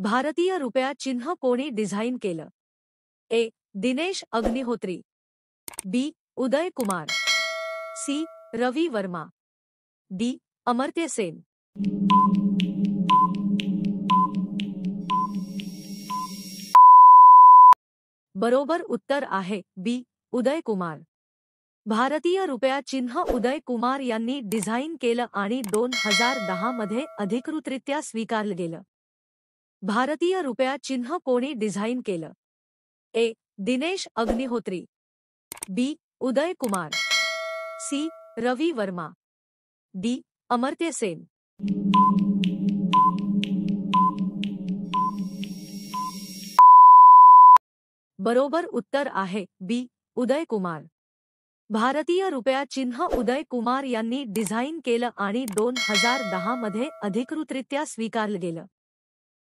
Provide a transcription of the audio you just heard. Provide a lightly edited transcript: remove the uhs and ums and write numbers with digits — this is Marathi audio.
भारतीय रुपया चिन्ह कोणी डिझाइन केलं? ए. दिनेश अग्निहोत्री, बी. उदय कुमार, सी. रवी वर्मा, डी. अमर्त्य सेन. बरोबर उत्तर आहे बी. उदय कुमार. भारतीय रुपया चिन्ह उदय कुमार यांनी डिझाइन केलं आणि 2010 मध्ये अधिकृतरित्या स्वीकारलं गेलं. भारतीय रुपया चिन्ह कोणी डिझाइन केलं? ए. दिनेश अग्निहोत्री, बी. उदय कुमार, सी. रवी वर्मा, डी. अमर्त्य सेन. बरोबर उत्तर आहे बी. उदय कुमार. भारतीय रुपया चिन्ह उदय कुमार यांनी डिझाइन केलं आणि 2010 मध्ये अधिकृतरित्या स्वीकारलं गेलं.